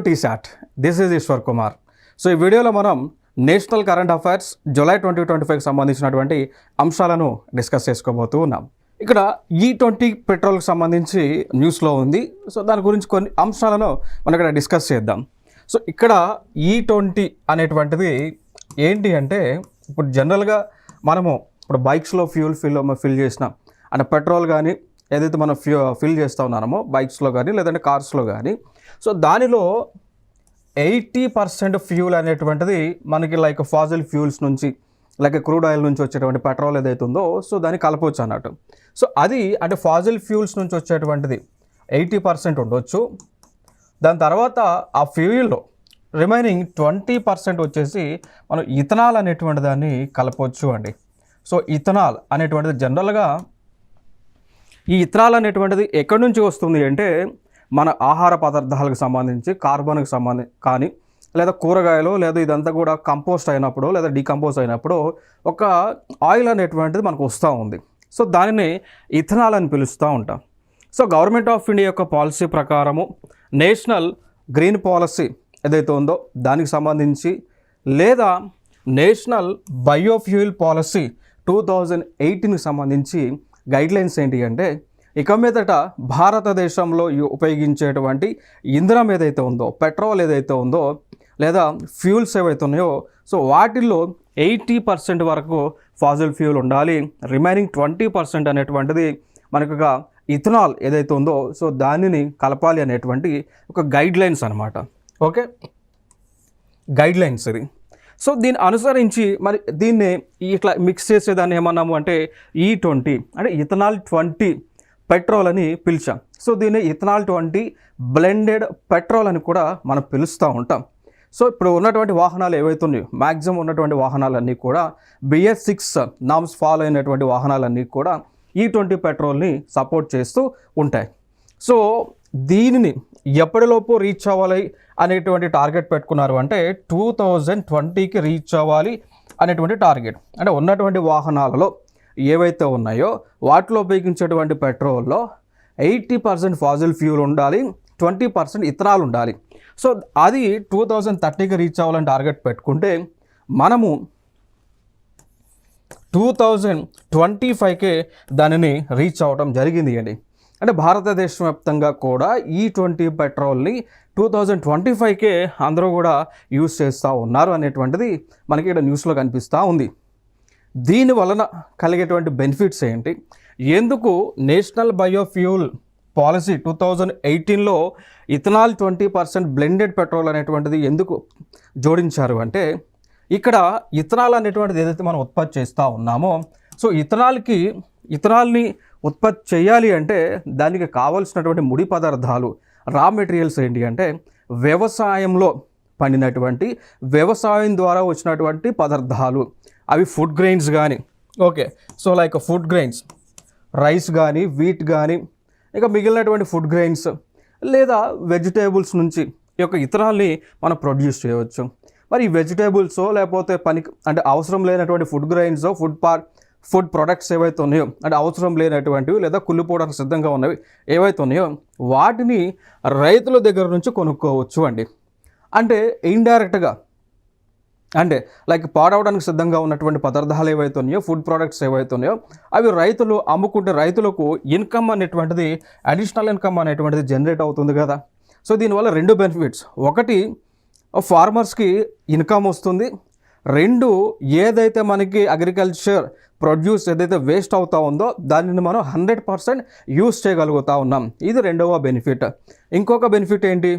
T-SAT. This is Eshwar Kumar. So ఈ వీడియోలో మనం నేషనల్ కరెంట్ అఫైర్స్ జూలై 2025కి సంబంధించినటువంటి అంశాలను డిస్కస్ చేసుకోబోతూ ఉన్నాం. ఇక్కడ E20 పెట్రోల్కి సంబంధించి న్యూస్లో ఉంది. సో దాని గురించి కొన్ని అంశాలను మనం ఇక్కడ డిస్కస్ చేద్దాం. సో ఇక్కడ E20 అనేటువంటిది ఏంటి అంటే, ఇప్పుడు జనరల్గా మనము ఇప్పుడు బైక్స్లో ఫిల్ చేసినాం అంటే పెట్రోల్ కానీ ఏదైతే మనం ఫిల్ చేస్తూ ఉన్నామో బైక్స్లో కానీ లేదంటే కార్స్లో కానీ, సో దానిలో 80% ఫ్యూల్ అనేటువంటిది మనకి లైక్ ఫాజిల్ ఫ్యూల్స్ నుంచి లైక్ క్రూడ్ ఆయిల్ నుంచి వచ్చేటువంటి పెట్రోల్ ఏదైతే ఉందో సో దాన్ని కలపవచ్చు అన్నట్టు. సో అది అంటే ఫాజిల్ ఫ్యూల్స్ నుంచి వచ్చేటువంటిది 80% ఉండొచ్చు. దాని తర్వాత ఆ ఫ్యూయల్లో రిమైనింగ్ 20% వచ్చేసి మనం ఇథనాల్ అనేటువంటి దాన్ని కలపవచ్చు అండి. సో ఇథనాల్ అనేటువంటిది జనరల్గా ఈ ఇథనాల్ అనేటువంటిది ఎక్కడి నుంచి వస్తుంది అంటే, మన ఆహార పదార్థాలకు సంబంధించి కార్బన్కి సంబంధించి కానీ లేదా కూరగాయలు లేదా ఇదంతా కూడా కంపోస్ట్ అయినప్పుడు లేదా డీకంపోజ్ అయినప్పుడు ఒక ఆయిల్ అనేటువంటిది మనకు వస్తూ ఉంది. సో దానిని ఇథనాల్ అని పిలుస్తూ ఉంటాం. సో గవర్నమెంట్ ఆఫ్ ఇండియా యొక్క పాలసీ ప్రకారము నేషనల్ గ్రీన్ పాలసీ ఏదైతే ఉందో దానికి సంబంధించి లేదా నేషనల్ బయోఫ్యూయల్ పాలసీ 2018కి సంబంధించి గైడ్లైన్స్ ఏంటి అంటే, ఇక మీదట భారతదేశంలో ఉపయోగించేటువంటి ఇంధనం ఏదైతే ఉందో, పెట్రోల్ ఏదైతే ఉందో లేదా ఫ్యూల్స్ ఏవైతే ఉన్నాయో సో వాటిల్లో 80% వరకు ఫాజిల్ ఫ్యూల్ ఉండాలి. రిమైనింగ్ 20% అనేటువంటిది మనకు ఒక ఇథనాల్ ఏదైతే ఉందో సో దానిని కలపాలి అనేటువంటి ఒక గైడ్లైన్స్ అనమాట. ఓకే, గైడ్లైన్స్ ఇది. సో దీన్ని అనుసరించి మరి దీన్ని ఇట్లా మిక్స్ చేసేదాన్ని ఏమన్నాము అంటే E20 అంటే ఇథనాల్ 20 పెట్రోల్ అని పిలిచాం. సో దీన్ని ఇథనాల్ 20 బ్లెండెడ్ పెట్రోల్ అని కూడా మనం పిలుస్తూ ఉంటాం. సో ఇప్పుడు ఉన్నటువంటి వాహనాలు ఏవైతే ఉన్నాయో మ్యాక్సిమం ఉన్నటువంటి వాహనాలన్నీ కూడా BS6 నామ్స్ ఫాలో అయినటువంటి వాహనాలన్నీ కూడా E20 పెట్రోల్ని సపోర్ట్ చేస్తూ ఉంటాయి. సో దీనిని ఎప్పటిలోపు రీచ్ అవ్వాలి అనేటువంటి టార్గెట్ పెట్టుకున్నారు అంటే 2020కి రీచ్ అవ్వాలి అనేటువంటి టార్గెట్. అంటే ఉన్నటువంటి వాహనాలలో ఏవైతే ఉన్నాయో వాటిలో ఉపయోగించేటువంటి పెట్రోల్లో 80% ఫాజిల్ ఫ్యూల్ ఉండాలి, 20% ఇథనాల్ ఉండాలి. సో అది 2030కి రీచ్ అవ్వాలని టార్గెట్ పెట్టుకుంటే మనము 2025కే దానిని రీచ్ అవ్వడం జరిగింది అండి. అంటే భారతదేశం వ్యాప్తంగా కూడా E20 పెట్రోల్ని 2025కే అందరూ కూడా యూజ్ చేస్తూ ఉన్నారు అనేటువంటిది మనకి ఇక్కడ న్యూస్లో కనిపిస్తూ ఉంది. దీని వలన కలిగేటువంటి బెనిఫిట్స్ ఏంటి, ఎందుకు నేషనల్ బయోఫ్యూల్ పాలసీ 2018లో ఇథనాల్ 20% బ్లెండెడ్ పెట్రోల్ అనేటువంటిది ఎందుకు జోడించారు అంటే, ఇక్కడ ఇథనాల్ అనేటువంటిది ఏదైతే మనం ఉత్పత్తి చేస్తూ ఉన్నామో సో ఇథనాల్ని ఉత్పత్తి చేయాలి అంటే దానికి కావలసినటువంటి ముడి పదార్థాలు రా మెటీరియల్స్ ఏంటి అంటే వ్యవసాయంలో పండినటువంటి వ్యవసాయం ద్వారా వచ్చినటువంటి పదార్థాలు, అవి ఫుడ్ గ్రెయిన్స్ కానీ okay so like food grains rice కానీ వీట్ కానీ ఇక మిగిలినటువంటి ఫుడ్ గ్రెయిన్స్ లేదా వెజిటేబుల్స్ నుంచి ఈ యొక్క ఇథనాల్ని మనం ప్రొడ్యూస్ చేయవచ్చు. మరి ఈ వెజిటేబుల్స్ లేకపోతే అంటే అవసరం లేనటువంటి ఫుడ్ గ్రెయిన్స్ ఫుడ్ ప్రొడక్ట్స్ ఏవైతే ఉన్నాయో అంటే అవసరం లేనటువంటివి లేదా కుళ్ళిపోవడానికి సిద్ధంగా ఉన్నవి ఏవైతే ఉన్నాయో వాటిని రైతుల దగ్గర నుంచి కొనుక్కోవచ్చు అండి. అంటే ఇండైరెక్ట్గా అంటే లైక్ పాడవడానికి సిద్ధంగా ఉన్నటువంటి పదార్థాలు ఏవైతే ఉన్నాయో ఫుడ్ ప్రొడక్ట్స్ ఏవైతే ఉన్నాయో అవి రైతులు అమ్ముకుంటే రైతులకు ఇన్కమ్ అనేటువంటిది అడిషనల్ ఇన్కమ్ అనేటువంటిది జనరేట్ అవుతుంది కదా. సో దీనివల్ల రెండు బెనిఫిట్స్, ఒకటి ఫార్మర్స్కి ఇన్కమ్ వస్తుంది, రెండు ఏదైతే మనకి అగ్రికల్చర్ ప్రొడ్యూస్ ఏదైతే వేస్ట్ అవుతూ ఉందో దానిని మనం 100% యూస్ చేయగలుగుతూ ఉన్నాం. ఇది రెండవ బెనిఫిట్. ఇంకొక బెనిఫిట్ ఏంటి,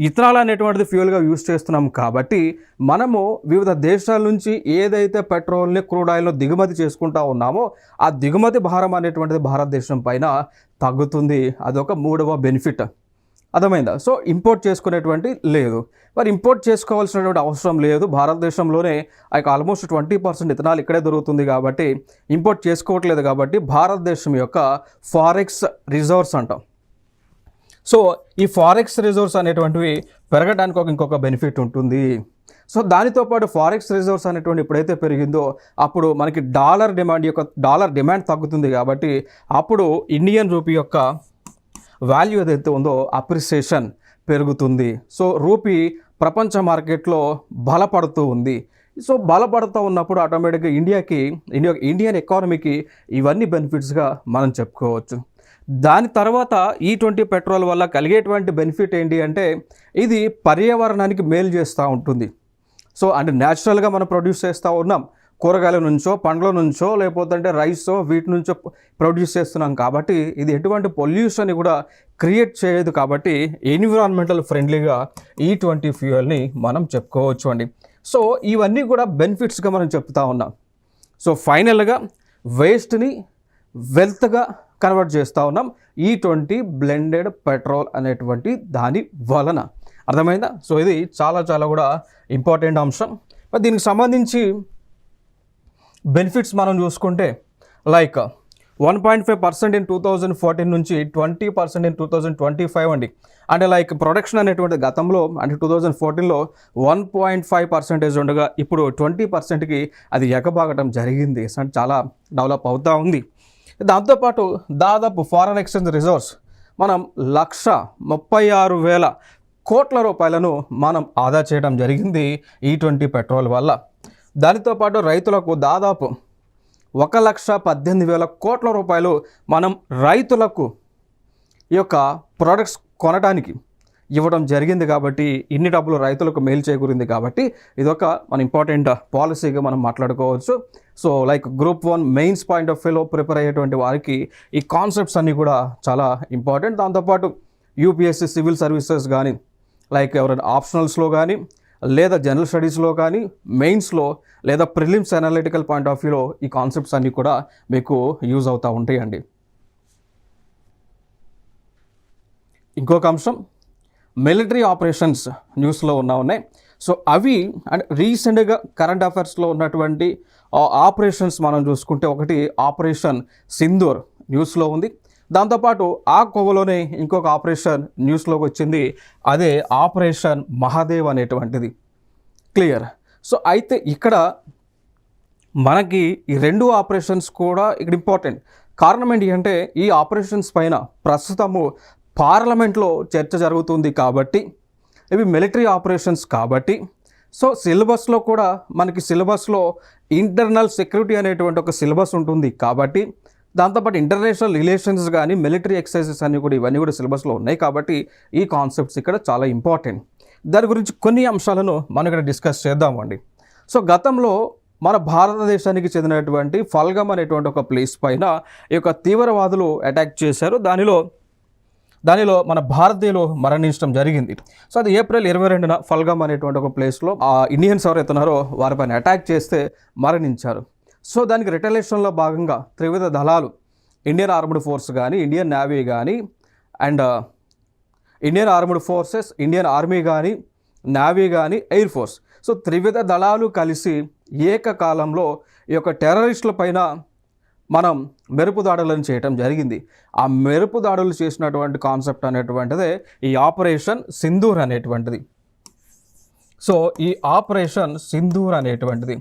ఇథనాల్ అనేటువంటిది ఫ్యూయల్గా యూస్ చేస్తున్నాం కాబట్టి మనము వివిధ దేశాల నుంచి ఏదైతే పెట్రోల్ని క్రూడ్ ఆయిల్ను దిగుమతి చేసుకుంటూ ఉన్నామో ఆ దిగుమతి భారం అనేటువంటిది భారతదేశం పైన తగ్గుతుంది. అదొక మూడవ బెనిఫిట్. అర్థమైందా? సో ఇంపోర్ట్ చేసుకునేటువంటి లేదు, మరి ఇంపోర్ట్ చేసుకోవాల్సినటువంటి అవసరం లేదు. భారతదేశంలోనే ఆల్మోస్ట్ 20% ఇథనాల్ ఇక్కడే దొరుకుతుంది కాబట్టి ఇంపోర్ట్ చేసుకోవట్లేదు. కాబట్టి భారతదేశం యొక్క ఫారెక్స్ రిజర్వ్స్ అంటాం. సో ఈ ఫారెక్స్ రిజర్వ్స్ అనేటువంటివి పెరగడానికి ఇంకొక బెనిఫిట్ ఉంటుంది. సో దానితో పాటు ఫారెక్స్ రిజర్వ్స్ అనేటువంటి ఎప్పుడైతే పెరిగిందో అప్పుడు మనకి డాలర్ డిమాండ్ తగ్గుతుంది. కాబట్టి అప్పుడు ఇండియన్ రూపీ యొక్క వాల్యూ ఏదైతే ఉందో అప్రిసియేషన్ పెరుగుతుంది. సో రూపీ ప్రపంచ మార్కెట్లో బలపడుతూ ఉంది. సో బలపడుతూ ఉన్నప్పుడు ఆటోమేటిక్గా ఇండియన్ ఎకానమీకి ఇవన్నీ బెనిఫిట్స్గా మనం చెప్పుకోవచ్చు. దాని తర్వాత E20 పెట్రోల్ వల్ల కలిగేటువంటి బెనిఫిట్ ఏంటి అంటే ఇది పర్యావరణానికి మేలు చేస్తూ ఉంటుంది. సో అంటే న్యాచురల్గా మనం ప్రొడ్యూస్ చేస్తూ ఉన్నాం, కూరగాయల నుంచో పండ్ల నుంచో లేకపోతే రైసో వీటి నుంచో ప్రొడ్యూస్ చేస్తున్నాం కాబట్టి ఇది ఎటువంటి పొల్యూషన్ కూడా క్రియేట్ చేయదు. కాబట్టి ఎన్విరాన్మెంటల్ ఫ్రెండ్లీగా E20 ఫ్యూయల్ని మనం చెప్పుకోవచ్చు అండి. సో ఇవన్నీ కూడా బెనిఫిట్స్గా మనం చెప్తా ఉన్నాం. సో ఫైనల్గా వేస్ట్ని వెల్త్గా కన్వర్ట్ చేస్తూ ఉన్నాం E20 బ్లెండెడ్ పెట్రోల్ అనేటువంటి దాని వలన. అర్థమైందా? సో ఇది చాలా చాలా కూడా ఇంపార్టెంట్ అంశం. దీనికి సంబంధించి బెనిఫిట్స్ మనం చూసుకుంటే లైక్ 1.5% ఇన్ 2014 నుంచి 20% ఇన్ 2025 అండి. అంటే లైక్ ప్రొడక్షన్ అనేటువంటి గతంలో అంటే 2014లో 1.5% ఉండగా ఇప్పుడు 20%కి అది ఎగబాగటం జరిగింది. అంటే చాలా డెవలప్ అవుతూ ఉంది. దాంతోపాటు దాదాపు ఫారెన్ ఎక్స్చేంజ్ రిజర్వ్స్ మనం 136,000 కోట్ల రూపాయలను మనం ఆదా చేయడం జరిగింది E20 పెట్రోల్ వల్ల. దానితో పాటు రైతులకు దాదాపు 1,18,000 కోట్ల రూపాయలు మనం రైతులకు ఈ యొక్క ప్రొడక్ట్స్ కొనడానికి ఇవ్వడం జరిగింది. కాబట్టి ఇన్ని డబ్బులు రైతులకు మేలు చేకూరింది. కాబట్టి ఇదొక మన ఇంపార్టెంట్ పాలసీగా మనం మాట్లాడుకోవచ్చు. So like group 1 mains point of వ్యూలో ప్రిపేర్ అయ్యేటువంటి వారికి ఈ కాన్సెప్ట్స్ అన్నీ కూడా చాలా ఇంపార్టెంట్. దాంతోపాటు యూపీఎస్సీ సివిల్ సర్వీసెస్ కానీ లైక్ ఎవరైనా ఆప్షనల్స్లో కానీ లేదా జనరల్ స్టడీస్లో కానీ మెయిన్స్లో లేదా ప్రిలిమ్స్ అనలిటికల్ పాయింట్ ఆఫ్ వ్యూలో ఈ కాన్సెప్ట్స్ అన్నీ కూడా మీకు యూజ్ అవుతూ ఉంటాయండి. ఇంకొక అంశం మిలిటరీ ఆపరేషన్స్ న్యూస్లో ఉన్నాయి. సో అవి అంటే రీసెంట్గా కరెంట్ అఫైర్స్లో ఉన్నటువంటి ఆపరేషన్స్ మనం చూసుకుంటే ఒకటి ఆపరేషన్ సింధూర్ న్యూస్లో ఉంది. దాంతోపాటు ఆ కోవలోనే ఇంకొక ఆపరేషన్ న్యూస్లోకి వచ్చింది, అదే ఆపరేషన్ మహాదేవ్ అనేటువంటిది. క్లియర్. సో అయితే ఇక్కడ మనకి ఈ రెండు ఆపరేషన్స్ కూడా ఇక్కడ ఇంపార్టెంట్. కారణం ఏంటి అంటే ఈ ఆపరేషన్స్ పైన ప్రస్తుతము పార్లమెంట్లో చర్చ జరుగుతుంది కాబట్టి ఇవి మిలిటరీ ఆపరేషన్స్ కాబట్టి సో సిలబస్లో కూడా మనకి సిలబస్లో ఇంటర్నల్ సెక్యూరిటీ అనేటువంటి ఒక సిలబస్ ఉంటుంది. కాబట్టి దాంతోపాటు ఇంటర్నేషనల్ రిలేషన్స్ కానీ మిలిటరీ ఎక్సర్సైజెస్ అన్నీ కూడా ఇవన్నీ కూడా సిలబస్లో ఉన్నాయి. కాబట్టి ఈ కాన్సెప్ట్స్ ఇక్కడ చాలా ఇంపార్టెంట్. దాని గురించి కొన్ని అంశాలను మనం ఇక్కడ డిస్కస్ చేద్దామండి. సో గతంలో మన భారతదేశానికి చెందినటువంటి ఫల్గమ్ అనేటువంటి ఒక ప్లేస్ పైన ఈ యొక్క తీవ్రవాదులు అటాక్ చేశారు. దానిలో మన భారతీయులు మరణించడం జరిగింది. సో అది ఏప్రిల్ 22న ఫల్గమ్ అనేటువంటి ఒక ప్లేస్లో ఇండియన్స్ ఎవరైతే ఉన్నారో వారిపైన అటాక్ చేస్తే మరణించారు. సో దానికి రిటలేషన్లో భాగంగా త్రివిధ దళాలు ఇండియన్ ఆర్మ్డ్ ఫోర్స్ కానీ ఇండియన్ నేవీ కానీ and Indian armed forces Indian army కానీ నేవీ కానీ ఎయిర్ ఫోర్స్ సో త్రివిధ దళాలు కలిసి ఏకకాలంలో ఈ యొక్క టెర్రరిస్టుల పైన మనం మెరుపు దాడులను చేయటం జరిగింది. ఆ మెరుపు దాడులు చేసినటువంటి కాన్సెప్ట్ అనేటువంటిదే ఈ ఆపరేషన్ సింధూర్ అనేటువంటిది. సో ఈ ఆపరేషన్ సింధూర్ అనేటువంటిది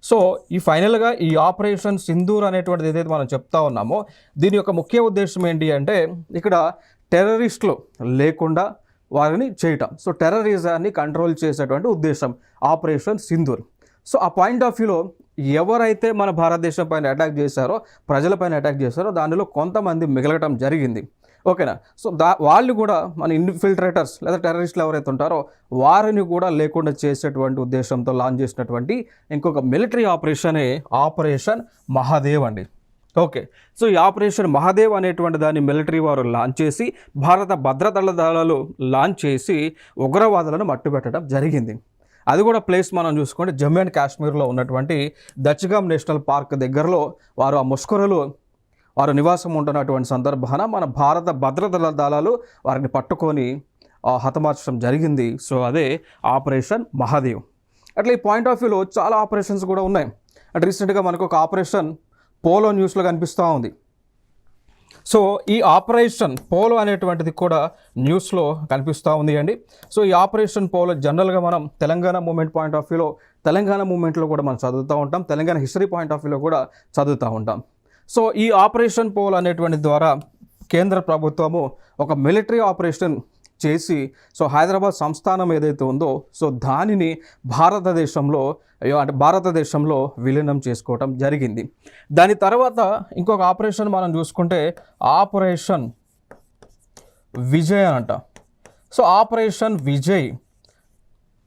సో ఈ ఫైనల్గా ఈ ఆపరేషన్ సింధూర్ అనేటువంటిది ఏదైతే మనం చెప్తా ఉన్నామో దీని యొక్క ముఖ్య ఉద్దేశం ఏంటి అంటే ఇక్కడ టెర్రరిస్టులు లేకుండా వారిని చేయటం. సో టెర్రరిజాన్ని కంట్రోల్ చేసేటువంటి ఉద్దేశం ఆపరేషన్ సింధూర్. సో ఆ పాయింట్ ఆఫ్ వ్యూలో ఎవరైతే మన భారతదేశం పైన అటాక్ చేశారో ప్రజలపైన అటాక్ చేశారో దానిలో కొంతమంది మిగలటం జరిగింది. ఓకేనా. సో వాళ్ళు కూడా మన ఇన్ఫిల్ట్రేటర్స్ లేదా టెర్రరిస్టులు ఎవరైతే ఉంటారో వారిని కూడా లేకుండా చేసేటువంటి ఉద్దేశంతో లాంచ్ చేసినటువంటి ఇంకొక మిలిటరీ ఆపరేషనే ఆపరేషన్ మహాదేవ్ అండి. ఓకే. సో ఈ ఆపరేషన్ మహాదేవ్ అనేటువంటి దాన్ని మిలిటరీ వారు లాంచ్ చేసి భారత భద్రతా దళాలు లాంచ్ చేసి ఉగ్రవాదులను మట్టుబెట్టడం జరిగింది. అది కూడా ప్లేస్ మనం చూసుకుంటే జమ్మూ అండ్ కాశ్మీర్లో ఉన్నటువంటి దచ్గామ్ నేషనల్ పార్క్ దగ్గరలో వారు ఆ ముష్కరులు వారు నివాసం ఉంటున్నటువంటి సందర్భాన మన భారత భద్రతా దళాలు వారిని పట్టుకొని హతమార్చడం జరిగింది. సో అదే ఆపరేషన్ మహాదేవ్. అట్లా ఈ పాయింట్ ఆఫ్ వ్యూలో చాలా ఆపరేషన్స్ కూడా ఉన్నాయి. అంటే రీసెంట్గా మనకు ఒక ఆపరేషన్ పోలో న్యూస్లో కనిపిస్తూ ఉంది. సో ఈ ఆపరేషన్ పోలో అనేటువంటిది కూడా న్యూస్లో కనిపిస్తూ ఉంది అండి. సో ఈ ఆపరేషన్ పోలో జనరల్గా మనం తెలంగాణ మూమెంట్ పాయింట్ ఆఫ్ వ్యూలో తెలంగాణ మూమెంట్లో కూడా మనం చదువుతూ ఉంటాం, తెలంగాణ హిస్టరీ పాయింట్ ఆఫ్ వ్యూలో కూడా చదువుతూ ఉంటాం. సో ఈ ఆపరేషన్ పోల్ అనేటువంటి ద్వారా కేంద్ర ప్రభుత్వము ఒక మిలిటరీ ఆపరేషన్ చేసి సో హైదరాబాద్ సంస్థానం ఏదైతే ఉందో సో దానిని భారతదేశంలో విలీనం చేసుకోవటం జరిగింది. దాని తర్వాత ఇంకొక ఆపరేషన్ మనం చూసుకుంటే ఆపరేషన్ విజయ్ అంట. సో ఆపరేషన్ విజయ్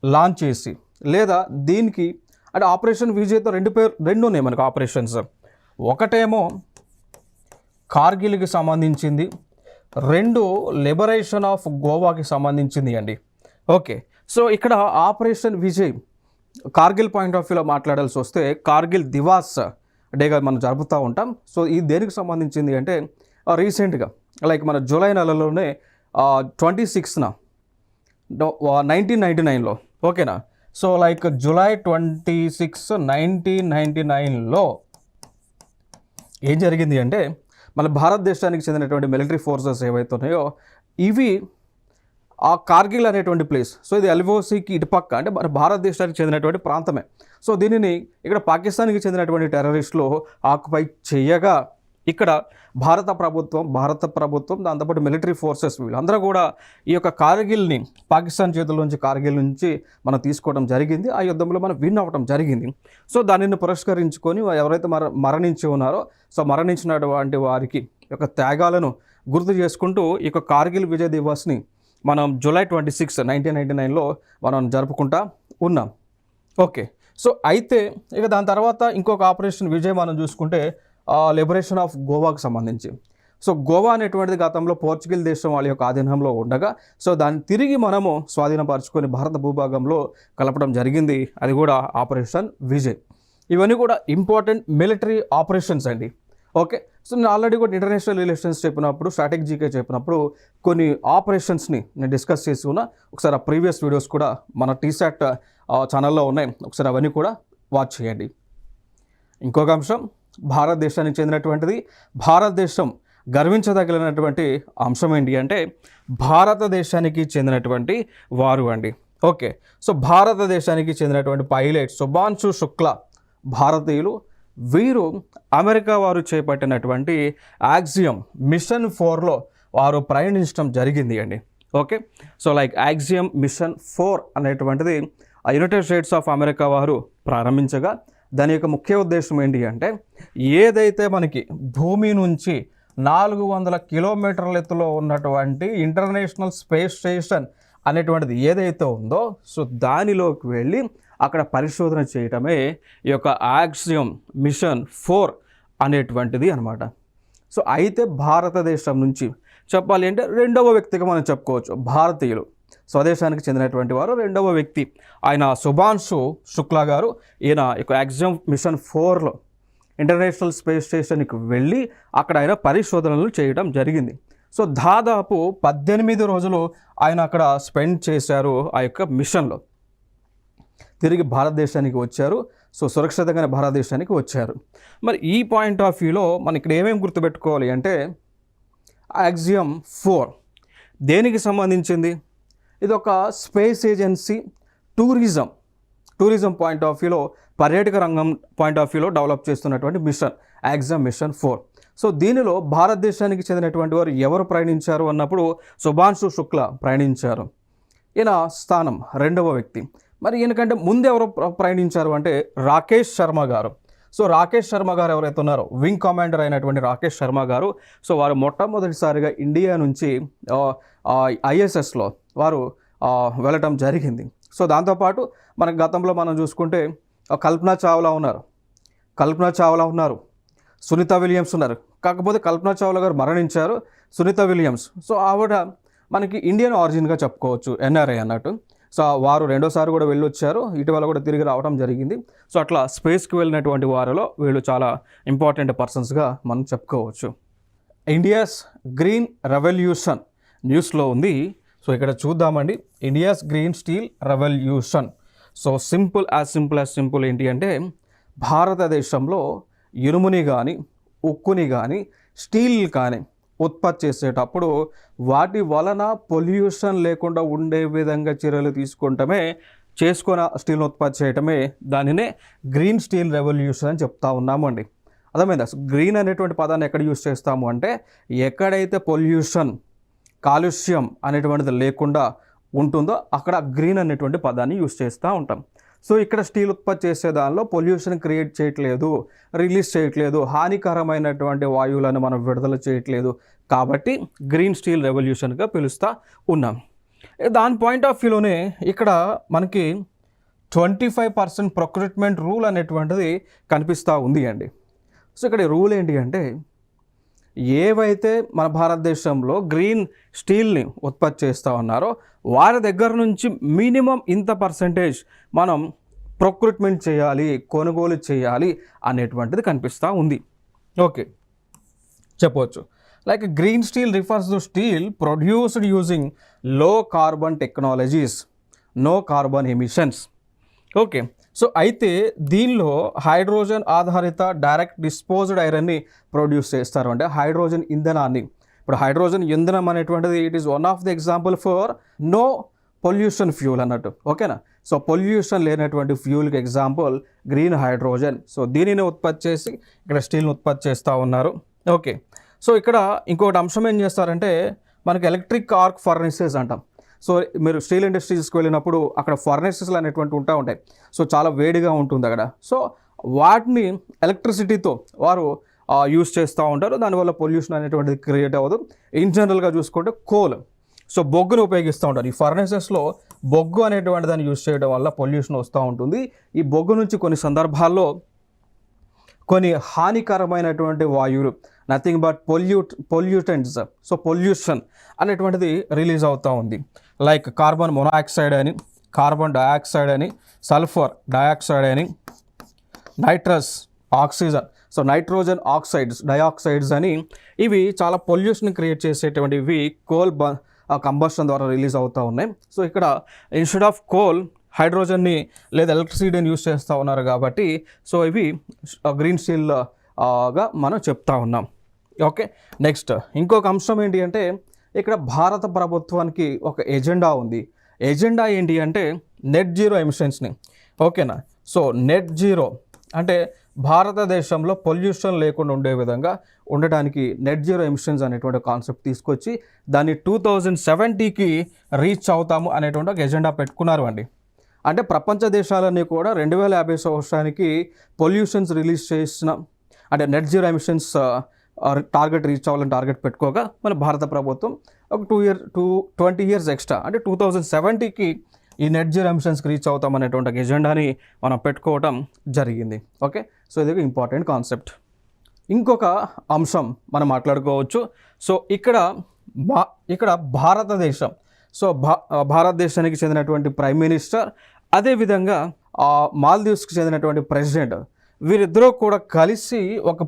లాంచ్ చేసి లేదా దీనికి అంటే ఆపరేషన్ విజయ్తో రెండు ఉన్నాయి మనకు ఆపరేషన్స్. ఒకటేమో కార్గిల్కి సంబంధించింది, రెండు లిబరేషన్ ఆఫ్ గోవాకి సంబంధించింది అండి. ఓకే, సో ఇక్కడ operation Vijay Kargil point of వ్యూలో మాట్లాడాల్సి వస్తే కార్గిల్ దివాస్ డేగా మనం జరుపుతూ ఉంటాం. సో ఇది దేనికి సంబంధించింది అంటే రీసెంట్గా లైక్ మన జూలై నెలలోనే 26న 1999లో ఓకేనా. సో లైక్ జూలై 26, 1999లో ఏం జరిగింది అంటే మన భారతదేశానికి చెందినటువంటి మిలిటరీ ఫోర్సెస్ ఏవైతే ఉన్నాయో ఇవి ఆ కార్గిల్ అనేటువంటి ప్లేస్, సో ఇది ఎల్ఓసికి ఇటుపక్క అంటే మన భారతదేశానికి చెందినటువంటి ప్రాంతమే. సో దీనిని ఇక్కడ పాకిస్తాన్కి చెందినటువంటి టెర్రరిస్టులు ఆక్యుపై చేయగా ఇక్కడ భారత ప్రభుత్వం దాంతోపాటు మిలిటరీ ఫోర్సెస్ వీళ్ళందరూ కూడా ఈ యొక్క కార్గిల్ని పాకిస్తాన్ చేతుల నుంచి కార్గిల్ నుంచి మనం తీసుకోవడం జరిగింది. ఆ యుద్ధంలో మనం విన్ అవ్వడం జరిగింది. సో దానిని పురస్కరించుకొని ఎవరైతే మరణించి ఉన్నారో సో మరణించినటువంటి వారికి యొక్క త్యాగాలను గుర్తు చేసుకుంటూ ఈ యొక్క కార్గిల్ విజయ్ దివాస్ని మనం జూలై 26, 1999లో మనం జరుపుకుంటా ఉన్నాం. ఓకే, సో అయితే ఇక దాని తర్వాత ఇంకొక ఆపరేషన్ విజయ్ మనం చూసుకుంటే లిబరేషన్ ఆఫ్ గోవాకు సంబంధించి. సో గోవా అనేటువంటిది గతంలో పోర్చుగల్ దేశం వాళ్ళ యొక్క ఆధీనంలో ఉండగా సో దాన్ని తిరిగి మనము స్వాధీనపరచుకొని భారత భూభాగంలో కలపడం జరిగింది. అది కూడా ఆపరేషన్ విజయ్. ఇవన్నీ కూడా ఇంపార్టెంట్ మిలిటరీ ఆపరేషన్స్ అండి. ఓకే, సో నేను ఆల్రెడీ కూడా ఇంటర్నేషనల్ రిలేషన్స్ చెప్పినప్పుడు స్ట్రాటజీకే చెప్పినప్పుడు కొన్ని ఆపరేషన్స్ని నేను డిస్కస్ చేసి ఉన్నా. ఒకసారి ఆ ప్రీవియస్ వీడియోస్ కూడా మన టీసాట్ ఛానల్లో ఉన్నాయి, ఒకసారి అవన్నీ కూడా వాచ్ చేయండి. ఇంకొక అంశం భారతదేశానికి చెందినటువంటిది, భారతదేశం గర్వించదగినటువంటి అంశం ఏంటి అంటే భారతదేశానికి చెందినటువంటి వారు అండి. ఓకే, సో భారతదేశానికి చెందినటువంటి పైలట్ శుభాంశు శుక్లా భారతీయులు. వీరు అమెరికా వారు చేపట్టినటువంటి యాక్సియం మిషన్ 4లో వారు ప్రయాణించడం జరిగింది అండి. Okay, so like axiom mission 4 అనేటువంటిది యునైటెడ్ స్టేట్స్ ఆఫ్ అమెరికా వారు ప్రారంభించగా దాని యొక్క ముఖ్య ఉద్దేశం ఏంటి అంటే ఏదైతే మనకి భూమి నుంచి 400 కిలోమీటర్ల ఎత్తులో ఉన్నటువంటి ఇంటర్నేషనల్ స్పేస్ స్టేషన్ అనేటువంటిది ఏదైతే ఉందో సో దానిలోకి వెళ్ళి అక్కడ పరిశోధన చేయటమే ఈ యొక్క యాక్సియం మిషన్ 4 అనేటువంటిది అనమాట. సో అయితే భారతదేశం నుంచి చెప్పాలి అంటే రెండవ వ్యక్తిగా మనం చెప్పుకోవచ్చు. భారతీయులు స్వదేశానికి చెందినటువంటి వారు రెండవ వ్యక్తి ఆయన శుభాంశు శుక్లా గారు. ఈయన యాక్సియం మిషన్ 4లో ఇంటర్నేషనల్ స్పేస్ స్టేషన్కి వెళ్ళి అక్కడ ఆయన పరిశోధనలు చేయడం జరిగింది. సో దాదాపు 18 రోజులు ఆయన అక్కడ స్పెండ్ చేశారు ఆ యొక్క మిషన్లో. తిరిగి భారతదేశానికి వచ్చారు. సో సురక్షితంగానే భారతదేశానికి వచ్చారు. మరి ఈ పాయింట్ ఆఫ్ వ్యూలో మనం ఇక్కడ ఏమేమి గుర్తుపెట్టుకోవాలి అంటే యాక్సియం 4 దేనికి సంబంధించింది? ఇది ఒక space agency tourism point of వ్యూలో పర్యాటక రంగం పాయింట్ ఆఫ్ వ్యూలో డెవలప్ చేస్తున్నటువంటి మిషన్ యాక్సియం మిషన్ 4. సో దీనిలో భారతదేశానికి చెందినటువంటి వారు ఎవరు ప్రయాణించారు అన్నప్పుడు శుభాంశు శుక్లా ప్రయాణించారు. ఈయన స్థానం రెండవ వ్యక్తి. మరి ఈయనకంటే ముందు ఎవరు ప్రయాణించారు అంటే రాకేష్ శర్మ గారు. సో రాకేష్ శర్మ గారు ఎవరైతే ఉన్నారో వింగ్ కమాండర్ అయినటువంటి రాకేష్ శర్మ గారు సో వారు మొట్టమొదటిసారిగా ఇండియా నుంచి ఐఎస్ఎస్లో వారు వెళ్ళటం జరిగింది. సో దాంతోపాటు మనకు గతంలో మనం చూసుకుంటే కల్పనా చావ్లా ఉన్నారు, సునీత విలియమ్స్ ఉన్నారు. కాకపోతే కల్పనా చావ్లా గారు మరణించారు, సునీత విలియమ్స్ సో ఆవిడ మనకి ఇండియన్ ఆరిజిన్గా చెప్పుకోవచ్చు, ఎన్ఆర్ఐ అన్నట్టు. సో వారు రెండోసారి కూడా వెళ్ళొచ్చారు, ఇటీవల కూడా తిరిగి రావడం జరిగింది. సో అట్లా స్పేస్కి వెళ్ళినటువంటి వారిలో వీళ్ళు చాలా ఇంపార్టెంట్ పర్సన్స్గా మనం చెప్పుకోవచ్చు. ఇండియాస్ గ్రీన్ రెవల్యూషన్ న్యూస్లో ఉంది. సో ఇక్కడ చూద్దామండి, India's green steel revolution. So simple ఏంటి అంటే భారతదేశంలో ఇనుముని కానీ ఉక్కుని కానీ స్టీల్ కానీ ఉత్పత్తి చేసేటప్పుడు వాటి వలన పొల్యూషన్ లేకుండా ఉండే విధంగా చర్యలు చేసుకొని స్టీల్ను ఉత్పత్తి చేయటమే దానినే గ్రీన్ స్టీల్ రెవల్యూషన్ అని చెప్తా ఉన్నాము అండి. అర్థమైందా? గ్రీన్ అనేటువంటి పదాన్ని ఎక్కడ యూజ్ చేస్తాము అంటే ఎక్కడైతే పొల్యూషన్ కాలుష్యం అనేటువంటిది లేకుండా ఉంటుందో అక్కడ గ్రీన్ అనేటువంటి పదాన్ని యూస్ చేస్తూ ఉంటాం. సో ఇక్కడ స్టీల్ ఉత్పత్తి చేసే దానిలో పొల్యూషన్ క్రియేట్ చేయట్లేదు, రిలీజ్ చేయట్లేదు, హానికరమైనటువంటి వాయువులను మనం విడుదల చేయట్లేదు, కాబట్టి గ్రీన్ స్టీల్ రెవల్యూషన్గా పిలుస్తూ ఉన్నాం. దాని పాయింట్ ఆఫ్ వ్యూలోనే ఇక్కడ మనకి 25% ప్రొక్యూర్మెంట్ రూల్ అనేటువంటిది కనిపిస్తూ ఉంది అండి. సో ఇక్కడ రూల్ ఏంటి అంటే, ఏవైతే మన భారతదేశంలో గ్రీన్ స్టీల్ని ఉత్పత్తి చేస్తూ ఉన్నారో వారి దగ్గర నుంచి మినిమం ఇంత పర్సంటేజ్ మనం ప్రొక్యూర్మెంట్ చేయాలి, కొనుగోలు చేయాలి అనేటువంటిది కనిపిస్తూ ఉంది. ఓకే, చెప్పవచ్చు like green steel refers to steel produced using low carbon technologies, no carbon emissions. Okay, so అయితే దీనిలో హైడ్రోజన్ ఆధారిత డైరెక్ట్ డిస్పోజ్డ్ ఐరన్ని ప్రొడ్యూస్ చేస్తారు, అంటే హైడ్రోజన్ ఇంధనాన్ని. ఇప్పుడు హైడ్రోజన్ ఇంధనం అనేటువంటిది it is one of the example for no pollution fuel అన్నట్టు. ఓకేనా, సో పొల్యూషన్ లేనటువంటి ఫ్యూల్కి ఎగ్జాంపుల్ గ్రీన్ హైడ్రోజన్. సో దీనిని ఉత్పత్తి చేసి ఇక్కడ స్టీల్ని ఉత్పత్తి చేస్తూ ఉన్నారు. ఓకే, సో ఇక్కడ ఇంకొకటి అంశం ఏం చేస్తారంటే, మనకి ఎలక్ట్రిక్ ఆర్క్ ఫర్నేసెస్ అంటాం. సో మీరు స్టీల్ ఇండస్ట్రీస్కి వెళ్ళినప్పుడు అక్కడ ఫర్నేసెస్లు అనేటువంటి ఉంటాయి. సో చాలా వేడిగా ఉంటుంది అక్కడ. సో వాటిని ఎలక్ట్రిసిటీతో వారు యూస్ చేస్తూ ఉంటారు, దానివల్ల పొల్యూషన్ అనేటువంటిది క్రియేట్ అవ్వదు. ఇన్ జనరల్గా చూసుకుంటే కోల్, సో బొగ్గును ఉపయోగిస్తూ ఉంటారు. ఈ ఫర్నేసెస్లో బొగ్గు అనేటువంటి దాన్ని యూస్ చేయడం వల్ల పొల్యూషన్ వస్తూ ఉంటుంది. ఈ బొగ్గు నుంచి కొన్ని సందర్భాల్లో కొన్ని హానికరమైనటువంటి వాయువులు, nothing but pollutants, so pollution అనేటువంటిది రిలీజ్ అవుతూ ఉంది. లైక్ కార్బన్ మొనాక్సైడ్ అని, కార్బన్ డయాక్సైడ్ అని, సల్ఫర్ డయాక్సైడ్ అని, nitrous oxygen, so nitrogen oxides, dioxides అని, ఇవి చాలా పొల్యూషన్ క్రియేట్ చేసేటువంటివి కోల్ కంబషన్ ద్వారా రిలీజ్ అవుతూ ఉన్నాయి. సో ఇక్కడ ఇన్స్టెడ్ ఆఫ్ కోల్ హైడ్రోజన్ని లేదా ఎలక్ట్రిసిటీని యూస్ చేస్తూ ఉన్నారు కాబట్టి సో ఇవి గ్రీన్ స్టీల్గా మనం చెప్తా ఉన్నాం. ఓకే, నెక్స్ట్ ఇంకొక అంశం ఏంటి అంటే, ఇక్కడ భారత ప్రభుత్వానికి ఒక ఎజెండా ఉంది. ఎజెండా ఏంటి అంటే నెట్ జీరో ఎమిషన్స్ని. ఓకేనా, సో నెట్ జీరో అంటే భారతదేశంలో పొల్యూషన్ లేకుండా ఉండే విధంగా ఉండటానికి నెట్ జీరో ఎమిషన్స్ అనేటువంటి కాన్సెప్ట్ తీసుకొచ్చి దాన్ని 2070కి రీచ్ అవుతాము అనేటువంటి ఒక ఎజెండా పెట్టుకున్నారు అండి. అంటే ప్రపంచ దేశాలన్నీ కూడా 2050 సంవత్సరానికి పొల్యూషన్స్ రిలీజ్ చేసిన, అంటే net zero emissions target reach అవ్వాలని టార్గెట్ పెట్టుకోగా మన భారత ప్రభుత్వం ఒక 20 years ఎక్స్ట్రా, అంటే 2070కి ఈ నెట్ జీరో ఎమిషన్స్కి రీచ్ అవుతాం అనేటువంటి ఎజెండాని మనం పెట్టుకోవటం జరిగింది. ఓకే, సో ఇది ఇంపార్టెంట్ కాన్సెప్ట్. ఇంకొక అంశం మనం మాట్లాడుకోవచ్చు. సో ఇక్కడ భారతదేశం, సో భారతదేశానికి చెందినటువంటి ప్రైమ్ మినిస్టర్, అదేవిధంగా మాల్దీవ్స్కి చెందినటువంటి ప్రెసిడెంట్, వీరిద్దరూ కూడా కలిసి ఒక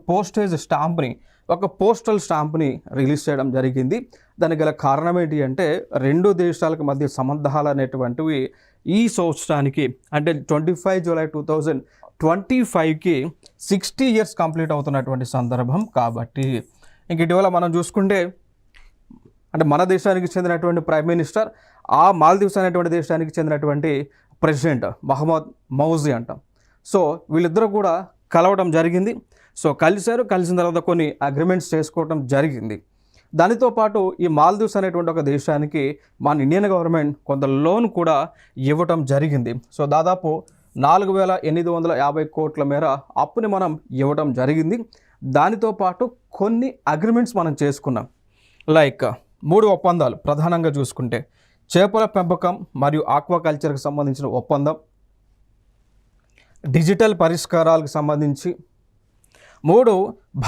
పోస్టల్ స్టాంప్ని రిలీజ్ చేయడం జరిగింది. దానికి గల కారణం ఏంటి అంటే, రెండు దేశాలకు మధ్య సంబంధాలు అనేటువంటివి ఈ సంవత్సరానికి అంటే 25 July 2025కి 60 years కంప్లీట్ అవుతున్నటువంటి సందర్భం కాబట్టి, ఇంక ఇటీవల మనం చూసుకుంటే అంటే మన దేశానికి చెందినటువంటి ప్రైమ్ మినిస్టర్, ఆ మాల్దీవ్స్ అనేటువంటి దేశానికి చెందినటువంటి ప్రెసిడెంట్ మహమ్మద్ మౌజీ అంటాం. సో వీళ్ళిద్దరూ కూడా కలవడం జరిగింది. సో కలిసిన తర్వాత కొన్ని అగ్రిమెంట్స్ చేసుకోవడం జరిగింది. దానితో పాటు ఈ మాల్దీవ్స్ అనేటువంటి ఒక దేశానికి మన ఇండియన్ గవర్నమెంట్ కొంత లోన్ కూడా ఇవ్వటం జరిగింది. సో దాదాపు 4,850 కోట్ల మేర అప్పుని మనం ఇవ్వటం జరిగింది. దానితో పాటు కొన్ని అగ్రిమెంట్స్ మనం చేసుకున్నాం. లైక్ 3 ఒప్పందాలు ప్రధానంగా చూసుకుంటే, చేపల పెంపకం మరియు ఆక్వాకల్చర్కి సంబంధించిన ఒప్పందం, డిజిటల్ పరిష్కారాలకు సంబంధించి, 3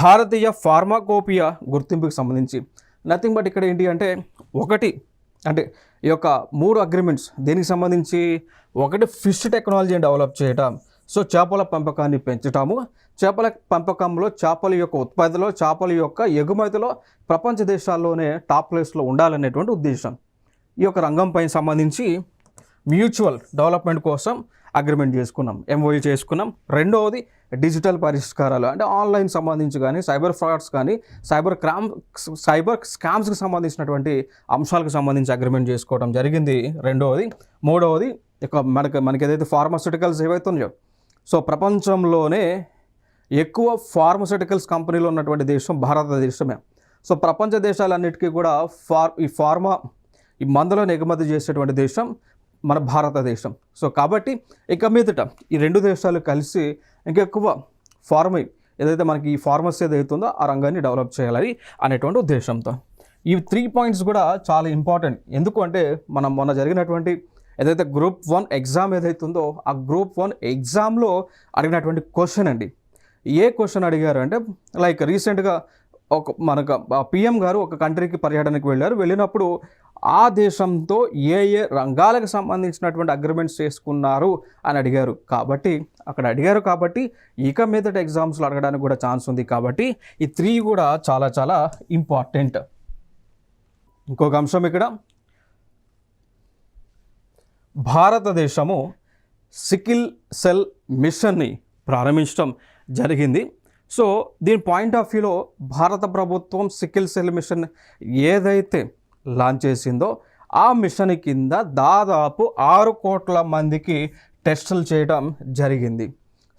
భారతీయ ఫార్మాకోపియా గుర్తింపుకి సంబంధించి. నథింగ్ బట్ ఇక్కడ ఏంటి అంటే, అంటే ఈ యొక్క 3 అగ్రిమెంట్స్ దేనికి సంబంధించి, ఒకటి ఫిష్ టెక్నాలజీని డెవలప్ చేయటం, సో చేపల పెంపకాన్ని పెంచటము, చేపల పెంపకంలో చేపల యొక్క ఉత్పత్తిలో, చేపల యొక్క ఎగుమతిలో ప్రపంచ దేశాల్లోనే టాప్ ప్లేస్లో ఉండాలనేటువంటి ఉద్దేశం. ఈ యొక్క రంగంపై సంబంధించి మ్యూచువల్ డెవలప్మెంట్ కోసం అగ్రిమెంట్ చేసుకున్నాం, MOU చేసుకున్నాం. రెండవది డిజిటల్ పరిష్కారాలు, అంటే ఆన్లైన్ సంబంధించి కానీ, సైబర్ ఫ్రాడ్స్ కానీ, సైబర్ స్కామ్స్కి సంబంధించినటువంటి అంశాలకు సంబంధించి అగ్రిమెంట్ చేసుకోవడం జరిగింది రెండవది. మూడవది మనకి ఏదైతే ఫార్మాస్యూటికల్స్ ఏవైతే ఉన్నాయో, సో ప్రపంచంలోనే ఎక్కువ ఫార్మాస్యూటికల్స్ కంపెనీలు ఉన్నటువంటి దేశం భారతదేశమే. సో ప్రపంచ దేశాలన్నిటికీ కూడా ఈ ఫార్మా ఈ మందులను ఎగుమతి చేసేటువంటి దేశం మన భారతదేశం. సో కాబట్టి ఇక మీదట ఈ రెండు దేశాలు కలిసి ఇంకెక్కువ ఫార్మా ఏదైతే మనకి ఈ ఫార్మసీ ఏదైతే ఉందో ఆ రంగాన్ని డెవలప్ చేయాలి అనేటువంటి ఉద్దేశంతో ఈ 3 పాయింట్స్ కూడా చాలా ఇంపార్టెంట్. ఎందుకు అంటే మనం మొన్న జరిగినటువంటి ఏదైతే గ్రూప్ 1 ఎగ్జామ్ ఏదైతే ఉందో ఆ గ్రూప్ 1 ఎగ్జామ్లో అడిగినటువంటి క్వశ్చన్ అండి. ఏ క్వశ్చన్ అడిగారు అంటే లైక్ రీసెంట్గా మనకు పిఎం గారు ఒక కంట్రీకి పర్యటనకు వెళ్ళినప్పుడు ఆ దేశంతో ఏ రంగాలకు సంబంధించినటువంటి అగ్రిమెంట్స్ చేసుకున్నారు అని అడిగారు. కాబట్టి అక్కడ అడిగారు కాబట్టి ఇక మీదట ఎగ్జామ్స్లో అడగడానికి కూడా ఛాన్స్ ఉంది. కాబట్టి ఈ 3 కూడా చాలా చాలా ఇంపార్టెంట్. ఇంకొక అంశం ఇక్కడ భారతదేశము సికిల్ సెల్ మిషన్ని ప్రారంభించడం జరిగింది. సో దీని పాయింట్ ఆఫ్ వ్యూలో భారత ప్రభుత్వం సికిల్ సెల్ మిషన్ ఏదైతే లాంచ్ చేసిందో ఆ మిషన్ కింద దాదాపు 6 కోట్ల మందికి టెస్టులు చేయడం జరిగింది.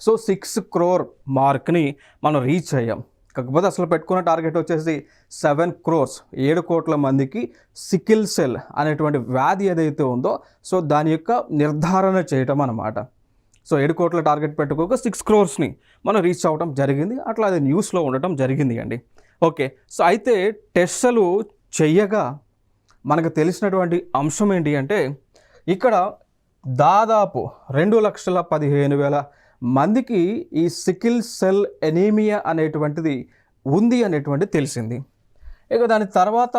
సో 6 crore మార్క్ని మనం రీచ్ అయ్యాం. కాకపోతే అసలు పెట్టుకున్న టార్గెట్ వచ్చేసి 7 crores 7 కోట్ల మందికి సికిల్ సెల్ అనేటువంటి వ్యాధి ఏదైతే ఉందో సో దాని యొక్క నిర్ధారణ చేయటం అన్నమాట. సో 7 కోట్ల టార్గెట్ పెట్టుకోక 6 crores మనం రీచ్ అవ్వడం జరిగింది. అట్లా అది న్యూస్లో ఉండటం జరిగింది అండి. ఓకే, సో అయితే టెస్టులు చెయ్యగా మనకు తెలిసినటువంటి అంశం ఏంటి అంటే ఇక్కడ దాదాపు 2,15,000 మందికి ఈ సికిల్ సెల్ ఎనీమియా అనేటువంటిది ఉంది అనేటువంటిది తెలిసింది. ఇక దాని తర్వాత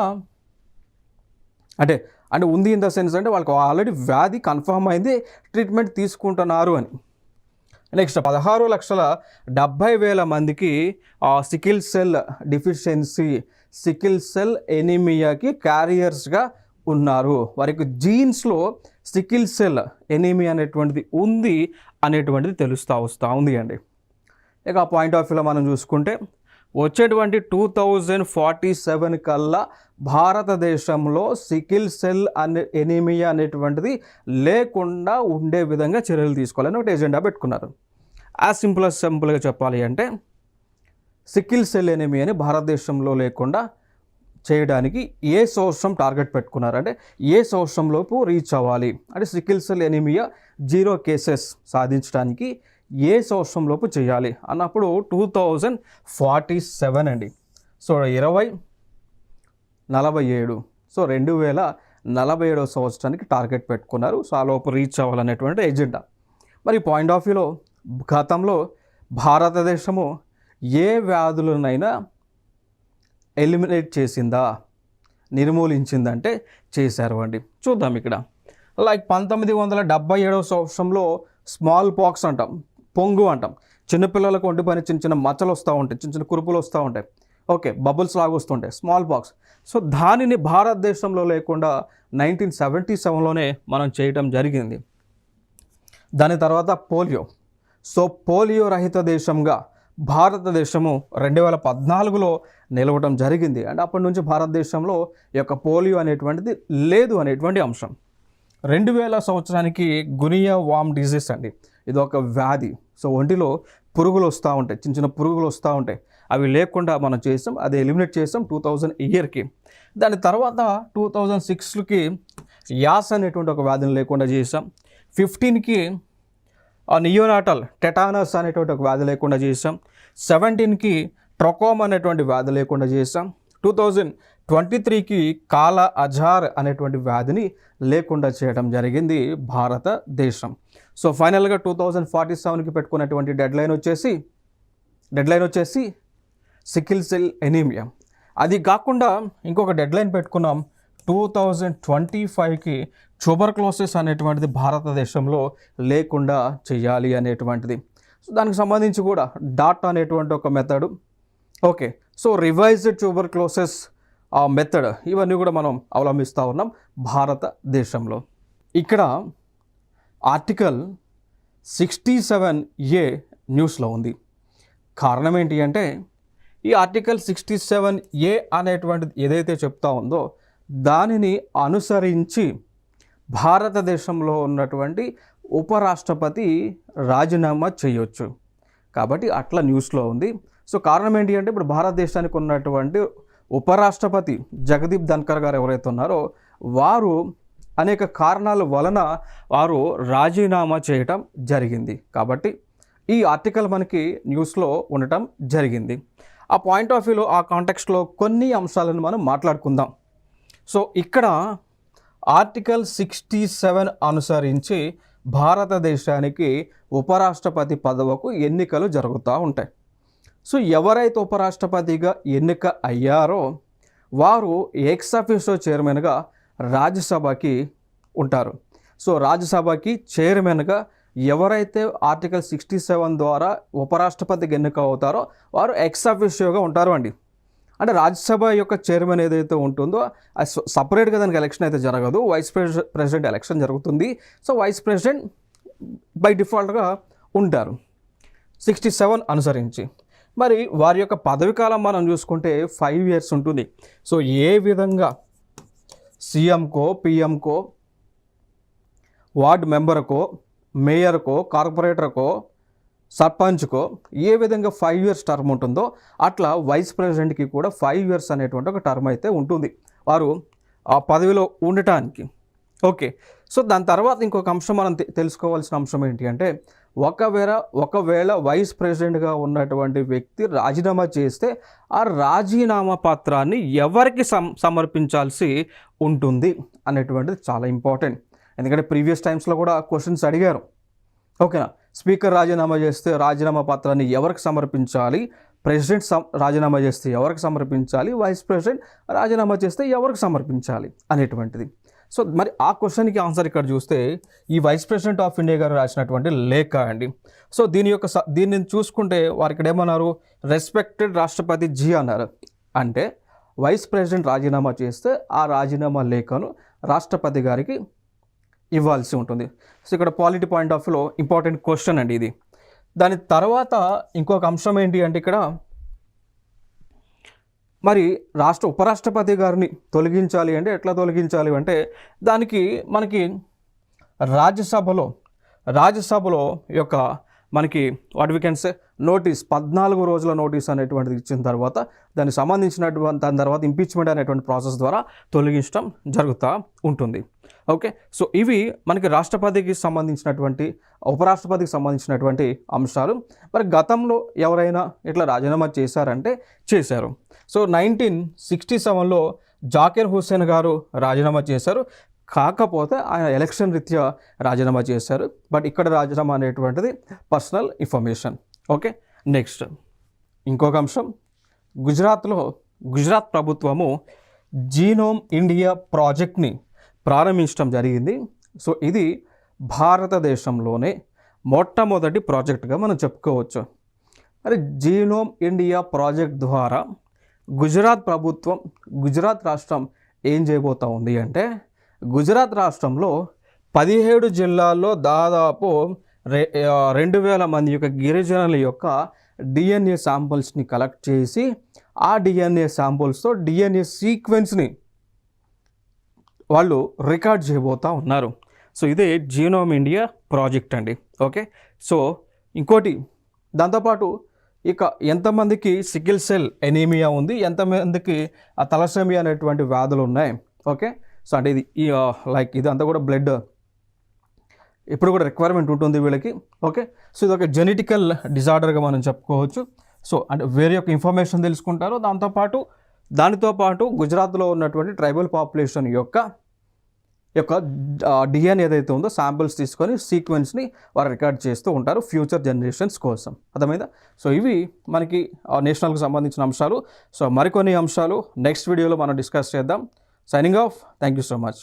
అంటే ఉంది ఇన్ ద సెన్స్ అంటే వాళ్ళకి ఆల్రెడీ వ్యాధి కన్ఫర్మ్ అయింది, ట్రీట్మెంట్ తీసుకుంటున్నారు అని. నెక్స్ట్ 16,70,000 మందికి sickle cell deficiency sickle cell ఎనీమియాకి క్యారియర్స్గా ఉన్నారు. వారికి జీన్స్లో సికిల్ సెల్ ఎనీమియా అనేటువంటిది ఉంది అనేటువంటిది తెలుస్తూ ఉంది అండి. ఇక ఆ పాయింట్ ఆఫ్ వ్యూలో మనం చూసుకుంటే వచ్చేటువంటి 2047 కల్లా భారతదేశంలో సికిల్ సెల్ ఎనీమియా అనేటువంటిది లేకుండా ఉండే విధంగా చర్యలు తీసుకోవాలని ఒక ఎజెండా పెట్టుకున్నారు. సింపుల్గా చెప్పాలి అంటే సికిల్ సెల్ ఎనీమియాని భారతదేశంలో లేకుండా చేయడానికి ఏ సంవత్సరం టార్గెట్ పెట్టుకున్నారు అంటే ఏ సంవత్సరంలోపు రీచ్ అవ్వాలి అంటే సికిల్ సెల్ ఎనీమియా 0 కేసెస్ సాధించడానికి ఏ సంవత్సరంలోపు చేయాలి అన్నప్పుడు 2047 అండి. సో 2047 సో 2047 సంవత్సరానికి టార్గెట్ పెట్టుకున్నారు. సో ఆ లోపు రీచ్ అవ్వాలనేటువంటి ఎజెండా. మరి పాయింట్ ఆఫ్ వ్యూలో గతంలో భారతదేశము ఏ వ్యాధులనైనా ఎలిమినేట్ చేసిందా, నిర్మూలించిందంటే చేశారు అండి. చూద్దాం ఇక్కడ లైక్ 1977 సంవత్సరంలో స్మాల్ పాక్స్ అంటాం, పొంగు అంటాం. చిన్నపిల్లలకు ఒంటిపైన చిన్న మచ్చలు వస్తూ ఉంటాయి, చిన్న కురుపులు వస్తూ ఉంటాయి, ఓకే, బబుల్స్ లాగా వస్తుంటాయి, స్మాల్ పాక్స్. సో దానిని భారతదేశంలో లేకుండా 1977లోనే మనం చేయటం జరిగింది. దాని తర్వాత పోలియో. సో పోలియో రహిత దేశంగా భారతదేశము 2014లో నిలవడం జరిగింది. అండ్ అప్పటి నుంచి భారతదేశంలో ఈ యొక్క పోలియో అనేటువంటిది లేదు అనేటువంటి అంశం. 2000 సంవత్సరానికి గునియా వామ్ డిజీజ్ అండి, ఇది ఒక వ్యాధి. సో ఒంటిలో పురుగులు వస్తూ ఉంటాయి, చిన్న పురుగులు వస్తూ ఉంటాయి, అవి లేకుండా మనం చేసాం, అది ఎలిమినేట్ చేసాం 2000 ఇయర్కి. దాని తర్వాత 2006కి యాస్ అనేటువంటి ఒక వ్యాధిని లేకుండా చేసాం. 15కి నియోనాటల్ టెటానస్ అనేటువంటి ఒక వ్యాధి లేకుండా చేసాం. 17కి ట్రకోమ్ అనేటువంటి వ్యాధి లేకుండా చేసాం. 2023కి కాలా అజార్ అనేటువంటి వ్యాధిని లేకుండా చేయడం జరిగింది భారతదేశం. సో ఫైనల్గా 2047కి పెట్టుకున్నటువంటి డెడ్లైన్ వచ్చేసి సికిల్ సెల్ ఎనీమియా. అది కాకుండా ఇంకొక డెడ్లైన్ పెట్టుకున్నాం 2025కి ట్యూబర్క్లోసిస్ అనేటువంటిది భారతదేశంలో లేకుండా చేయాలి అనేటువంటిది. సో దానికి సంబంధించి కూడా డాట్ అనేటువంటి ఒక method, okay, so revised tuberculosis method, ఇవన్నీ కూడా మనం అవలంబిస్తూ ఉన్నాం భారతదేశంలో. ఇక్కడ ఆర్టికల్ 67A న్యూస్లో ఉంది. కారణం ఏంటి అంటే ఈ ఆర్టికల్ 67A అనేటువంటిది ఏదైతే చెప్తా ఉందో దానిని అనుసరించి భారతదేశంలో ఉన్నటువంటి ఉపరాష్ట్రపతి రాజీనామా చేయొచ్చు. కాబట్టి అట్లా న్యూస్లో ఉంది. సో కారణం ఏంటి అంటే ఇప్పుడు భారతదేశానికి ఉన్నటువంటి ఉపరాష్ట్రపతి జగదీప్ ధన్కర్ గారు ఎవరైతే ఉన్నారో వారు అనేక కారణాల వలన వారు రాజీనామా చేయటం జరిగింది. కాబట్టి ఈ ఆర్టికల్ మనకి న్యూస్లో ఉండటం జరిగింది. ఆ పాయింట్ ఆఫ్ వ్యూలో ఆ కాంటెక్స్ట్లో కొన్ని అంశాలను మనం మాట్లాడుకుందాం. సో ఇక్కడ ఆర్టికల్ 67 అనుసరించి భారతదేశానికి ఉపరాష్ట్రపతి పదవికి ఎన్నికలు జరుగుతూ ఉంటాయి. సో ఎవరైతే ఉపరాష్ట్రపతిగా ఎన్నిక అయ్యారో వారు ఎక్స్ అఫీషియో చైర్మన్గా రాజ్యసభకి ఉంటారు. సో రాజ్యసభకి చైర్మన్గా ఎవరైతే ఆర్టికల్ 67 ద్వారా ఉపరాష్ట్రపతికి ఎన్నిక అవుతారో వారు ఎక్స్ అఫీషియోగా ఉంటారు అండి. అంటే రాజ్యసభ యొక్క చైర్మన్ ఏదైతే ఉంటుందో అది సపరేట్గా దానికి ఎలక్షన్ అయితే జరగదు, వైస్ ప్రెసిడెంట్ ఎలక్షన్ జరుగుతుంది. సో వైస్ ప్రెసిడెంట్ బై డిఫాల్ట్గా ఉంటారు 67 అనుసరించి. మరి వారి యొక్క పదవి కాలం మనం చూసుకుంటే 5 years ఉంటుంది. సో ఏ విధంగా సీఎంకో, పిఎంకో, వార్డ్ మెంబర్కో, మేయర్కో, కార్పొరేటర్కో, సర్పంచ్కో ఏ విధంగా 5 years టర్మ్ ఉంటుందో అట్లా వైస్ ప్రెసిడెంట్కి కూడా 5 years అనేటువంటి ఒక టర్మ్ అయితే ఉంటుంది వారు ఆ పదవిలో ఉండటానికి. ఓకే, సో దాని తర్వాత ఇంకొక అంశం మనం తెలుసుకోవాల్సిన అంశం ఏంటి అంటే ఒకవేళ వైస్ ప్రెసిడెంట్గా ఉన్నటువంటి వ్యక్తి రాజీనామా చేస్తే ఆ రాజీనామా పత్రాన్ని ఎవరికి సమర్పించాల్సి ఉంటుంది అనేటువంటిది చాలా ఇంపార్టెంట్. ఎందుకంటే ప్రీవియస్ టైమ్స్లో కూడా క్వశ్చన్స్ అడిగారు. ఓకేనా, స్పీకర్ రాజీనామా చేస్తే రాజీనామా పత్రాన్ని ఎవరికి సమర్పించాలి, ప్రెసిడెంట్ రాజీనామా చేస్తే ఎవరికి సమర్పించాలి, వైస్ ప్రెసిడెంట్ రాజీనామా చేస్తే ఎవరికి సమర్పించాలి అనేటువంటిది. సో మరి ఆ క్వశ్చన్కి ఆన్సర్ ఇక్కడ చూస్తే ఈ వైస్ ప్రెసిడెంట్ ఆఫ్ ఇండియా గారు రాసినటువంటి లేఖ అండి. సో దీన్ని చూసుకుంటే వారు ఇక్కడ ఏమన్నారు, రెస్పెక్టెడ్ రాష్ట్రపతి జీ అన్నారు. అంటే వైస్ ప్రెసిడెంట్ రాజీనామా చేస్తే ఆ రాజీనామా లేఖను రాష్ట్రపతి గారికి ఇవ్వాల్సి ఉంటుంది. సో ఇక్కడ పాలిటీ పాయింట్ ఆఫ్ వ్యూలో ఇంపార్టెంట్ క్వశ్చన్ అండి ఇది. దాని తర్వాత ఇంకొక అంశం ఏంటి అంటే ఇక్కడ మరి ఉపరాష్ట్రపతి గారిని తొలగించాలి అంటే ఎట్లా తొలగించాలి అంటే దానికి మనకి రాజ్యసభలో యొక్క మనకి what we can say notice 14 రోజుల నోటీస్ అనేటువంటిది ఇచ్చిన తర్వాత దానికి సంబంధించినటువంటి దాని తర్వాత ఇంపీచ్మెంట్ అనేటువంటి ప్రాసెస్ ద్వారా తొలగించడం జరుగుతూ ఉంటుంది. ఓకే, సో ఇవి మనకి రాష్ట్రపతికి సంబంధించినటువంటి ఉపరాష్ట్రపతికి సంబంధించినటువంటి అంశాలు. మరి గతంలో ఎవరైనా ఇట్లా రాజీనామా చేశారంటే చేశారు. సో 1967లో జాకిర్ హుస్సేన్ గారు రాజీనామా చేశారు. కాకపోతే ఆయన ఎలక్షన్ రీత్యా రాజీనామా చేశారు. బట్ ఇక్కడ రాజీనామా అనేటువంటిది పర్సనల్ ఇన్ఫర్మేషన్. ఓకే, నెక్స్ట్ ఇంకొక అంశం, గుజరాత్ ప్రభుత్వము జీనోమ్ ఇండియా ప్రాజెక్ట్ని ప్రారంభించడం జరిగింది. సో ఇది భారతదేశంలోనే మొట్టమొదటి ప్రాజెక్ట్గా మనం చెప్పుకోవచ్చు. మరి జీనోమ్ ఇండియా ప్రాజెక్ట్ ద్వారా గుజరాత్ రాష్ట్రం ఏం చేయబోతూ ఉంది అంటే గుజరాత్ రాష్ట్రంలో 17 జిల్లాల్లో దాదాపు 2000 మంది యొక్క గిరిజనుల యొక్క డిఎన్ఏ శాంపుల్స్ని కలెక్ట్ చేసి ఆ డిఎన్ఏ శాంపుల్స్తో డిఎన్ఏ సీక్వెన్స్ని వాళ్ళు రికార్డ్ చేయబోతూ ఉన్నారు. సో ఇదే జీనోమ్ ఇండియా ప్రాజెక్ట్ అండి. ఓకే, సో ఇంకోటి దాంతోపాటు ఇక ఎంతమందికి సికిల్ సెల్ ఎనీమియా ఉంది, ఎంతమందికి ఆ తలసేమియా అనేటువంటి వ్యాధులు ఉన్నాయి. ఓకే, సో అంటే ఇది లైక్ ఇది అంతా కూడా బ్లడ్ ఇప్పుడు కూడా రిక్వైర్మెంట్ ఉంటుంది వీళ్ళకి. ఓకే, సో ఇది ఒక జెనెటికల్ డిజార్డర్గా మనం చెప్పుకోవచ్చు. సో అంటే వేరే యొక్క ఇన్ఫర్మేషన్ తెలుసుకుంటారు. దానితో పాటు గుజరాత్లో ఉన్నటువంటి ట్రైబల్ పాపులేషన్ యొక్క డిఎన్ఏ ఏదైతే ఉందో శాంపిల్స్ తీసుకొని సీక్వెన్స్ని వారు రికార్డ్ చేస్తూ ఉంటారు ఫ్యూచర్ జనరేషన్స్ కోసం. అర్థమైందా? సో ఇవి మనకి నేషనల్కి సంబంధించిన అంశాలు. సో మరికొన్ని అంశాలు నెక్స్ట్ వీడియోలో మనం డిస్కస్ చేద్దాం. Signing off. Thank you so much.